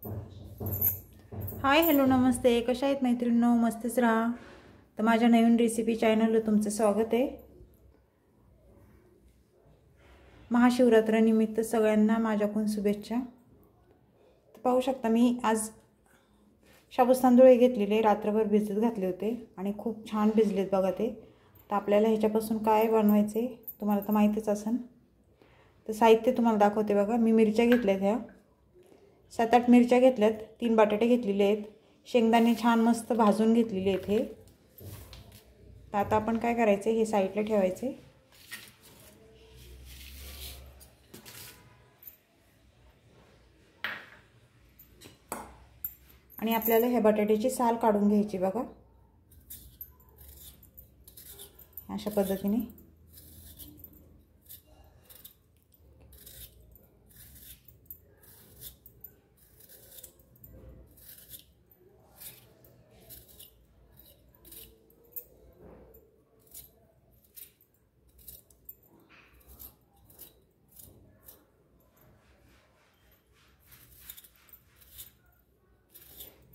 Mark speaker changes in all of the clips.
Speaker 1: Hi hello नमस्ते, कशा आहेत मैत्रिणींनो? मस्तच राहा. तर माझ्या नवीन रेसिपी चॅनलला तुमचं स्वागत आहे. महाशिवरात्रीनिमित्त सगळ्यांना माझ्याकडून शुभेच्छा. तर पाहू शकता मी आज शाबूत तांदूळ घेतलेले, रात्रभर भिजत घातले होते आणि खूप छान भिजलेत बघा ते. तर आपल्याला ह्याच्यापासून काय बनवायचे तुम्हाला तर माहितीच असेल. तर साहित्य तुम्हाला दाखवते बघा. मी मिरच्या घेतल्यात, ह्या 7-8 मिरच्या घेतल्यात, 3 बटाटे घेतलेले आहेत, शेंगदाणे छान मस्त भाजून घेतलेले आहेत हे. तर आता आपण काय करायचे, हे साईडला ठेवायचे. आणि आपल्याला ह्या बटाट्याची साल काढून घ्यायची बघा, अशा पद्धतीने.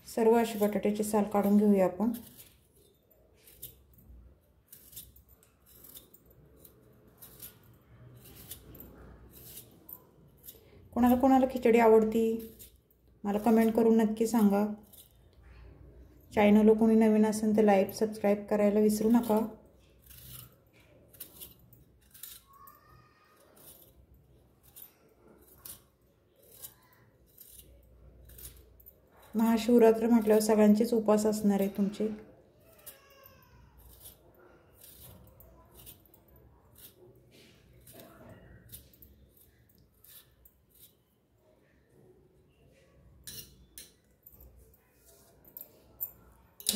Speaker 1: सर्व अशी बटाट्याची साल काढून घेऊया आपण. कोणाला कोणाला खिचडी आवडती मला कमेंट करून नक्की सांगा. चॅनलला कोणी नवीन असेल तर लाईक सबस्क्राईब करायला विसरू नका. महाशिवरात्र म्हटल्यावर सगळ्यांचेच उपवास असणार आहे तुमचे.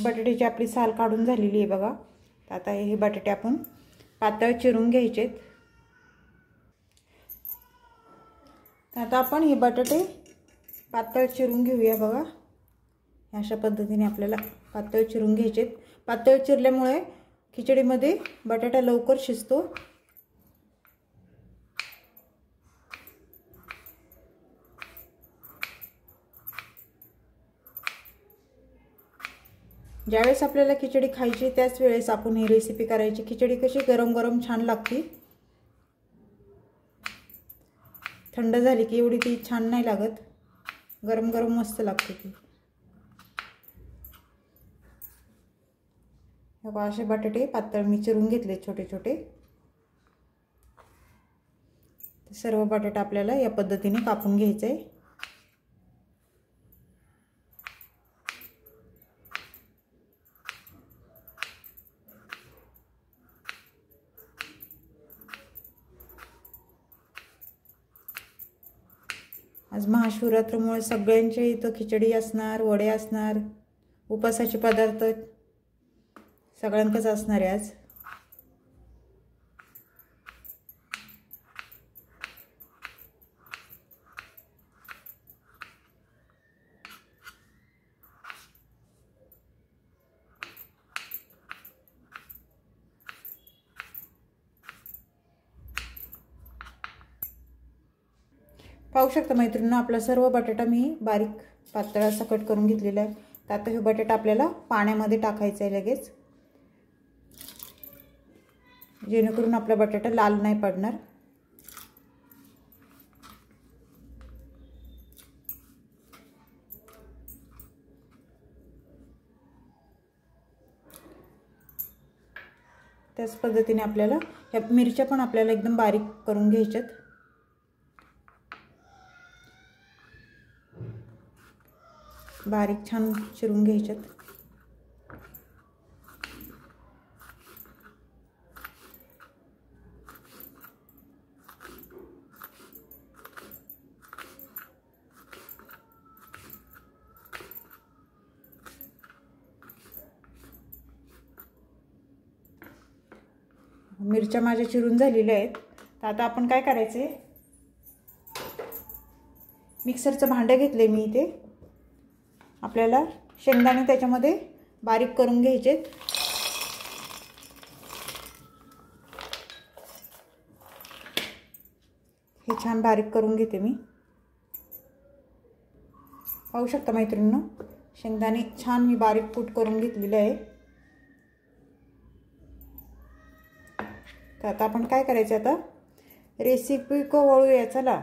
Speaker 1: बटाट्याची आपली साल काढून झालेली आहे बघा. तर आता हे बटाटे आपण पातळ चिरून घ्यायचेत. तर आता आपण हे बटाटे पातळ चिरून घेऊया बघा. अशा पद्धतीने आपल्याला पातळ चिरून घ्यायचेत. पातळ चिरल्यामुळे खिचडीमध्ये बटाटा लवकर शिजतो. ज्यावेळेस आपल्याला खिचडी खायची त्याच वेळेस आपण ही रेसिपी करायची. खिचडी कशी गरम गरम छान लागते, थंड झाली की एवढी ती छान नाही लागत, गरम गरम मस्त लागते ती. असे बटाटे पातळ मी चिरून घेतले छोटे छोटे. सर्व बटाटा आपल्याला या पद्धतीने कापून घ्यायचे आहे. आज महाशिवरात्रीमुळे सगळ्यांच्या इथं खिचडी असणार, वडे असणार, उपवासाचे पदार्थ सगळ्यांकच असणार आहे आज. पाहू शकता मैत्रिणींनो, आपला सर्व बटाटा मी बारीक पातळ असा कट करून घेतलेला आहे. तर आता हे बटाटा आपल्याला पाण्यामध्ये टाकायचं आहे लगेच, जेणेकरून आपला बटाटा लाल नाही पडणार. त्याच पद्धतीने आपल्याला ह्या मिरच्या पण आपल्याला एकदम बारीक करून घ्यायच्यात. बारीक छान चिरून घ्यायच्यात. मिरच्या माझ्या चिरून झालेल्या आहेत. तर आता आपण काय करायचे, मिक्सरचं भांडं घेतले मी इथे. आपल्याला शेंगदाणे त्याच्यामध्ये बारीक करून घ्यायचे. हे छान बारीक करून घेते मी. पाहू शकता मैत्रिणींनो, शेंगदाणे छान मी बारीक कूट करून घेतलेले आहे। तर आता आपण काय करायचं, आता रेसिपी को वळूया। चला,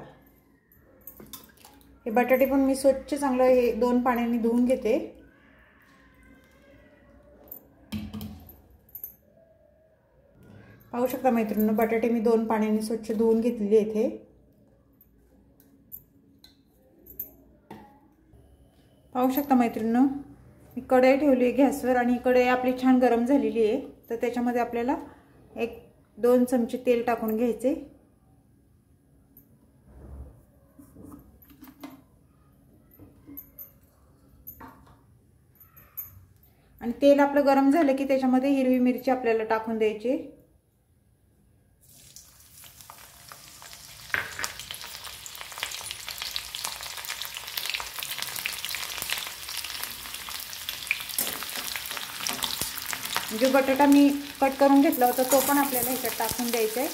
Speaker 1: हे बटाटे पण मी स्वच्छ चांगलं हे 2 पाण्याने धुवून घेते। पाहू शकता मैत्रिणींनो, बटाटे मी 2 पाण्याने स्वच्छ धुवून घेतलेले इथे। पाहू शकता मैत्रिणींनो, मी कढई ठेवली आहे गॅसवर आणि कढई आपली छान गरम झालेली आहे। तर त्याच्यामध्ये आपल्याला 1-2 चमचे तेल टाकून घ्यायचे। आणि तेल आपलं गरम झालं की त्याच्यामध्ये हिरवी मिरची आपल्याला टाकून द्यायची। जो बटाटा मी कट करून घेतला होता तो पण आपल्याला ह्याच्यात टाकून द्यायचा आहे।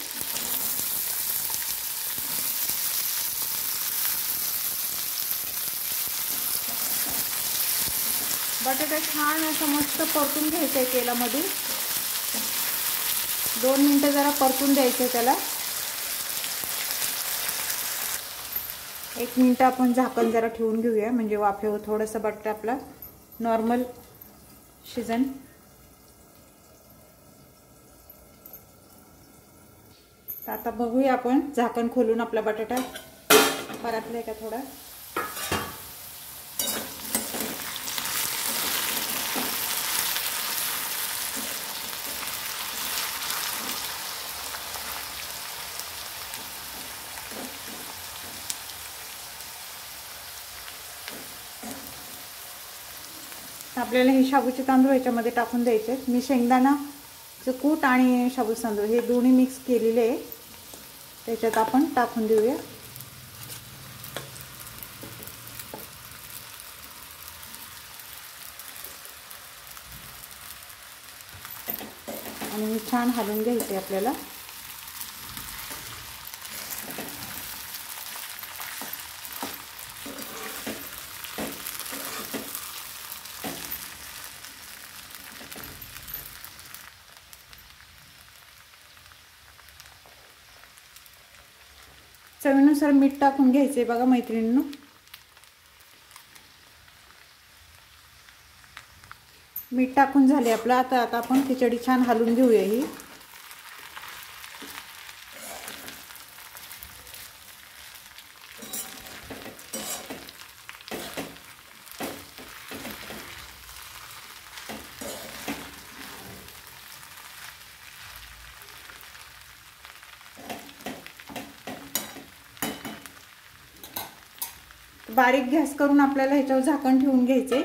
Speaker 1: बटाटा छान असं मस्त परतून घ्यायचा आहे तेलामध्ये। 2 मिनिटं जरा परतून द्यायचं आहे त्याला। 1 मिनिट आपण झाकण जरा ठेवून घेऊया, म्हणजे वाफेवर थोडासा बटाटा आपला नॉर्मल शिजन। तर आता बघूया आपण झाकण खोलून आपला बटाटा परतलाय का थोडा। आपल्याला हे शाबूचे तांदूळ याच्यामध्ये टाकून द्यायचे। मी शेंगदाण्याचं कूट आणि शाबूचे तांदूळ हे दोन्ही मिक्स केलेले आहे, त्याच्यात आपण टाकून देऊया। आणि हे छान हलवून घ्यायचे आपल्याला। चवीनुसार मीठ टाकून घ्यायचे बघा मैत्रिणींनो। मीठ टाकून झाले आपलं। आता आपण खिचडी छान हलवून घेऊया ही। बारीक गॅस करून आपल्याला ह्याच्यावर झाकण ठेवून घ्यायचे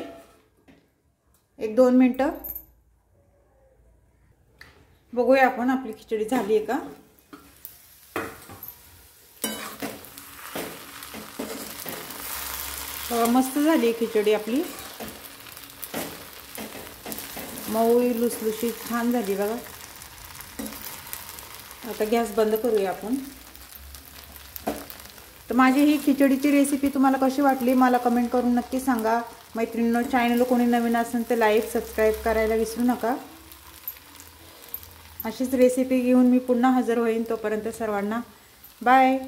Speaker 1: 1-2 मिनिटं। बघूया आपण आपली खिचडी झाली आहे का। मस्त झाली आहे खिचडी आपली, मऊ लुसलुशीत छान झाली बघा। आता गॅस बंद करूया आपण। तर माझी ही खिचडीची रेसिपी तुम्हाला कशी वाटली मला कमेंट करून नक्की सांगा। मैत्रिणींनो, चॅनल कोणी नवीन असेल तर लाईक सबस्क्राईब करायला विसरू नका। अशीच रेसिपी घेऊन मी पुन्हा हजर होईन, तोपर्यंत सर्वांना बाय।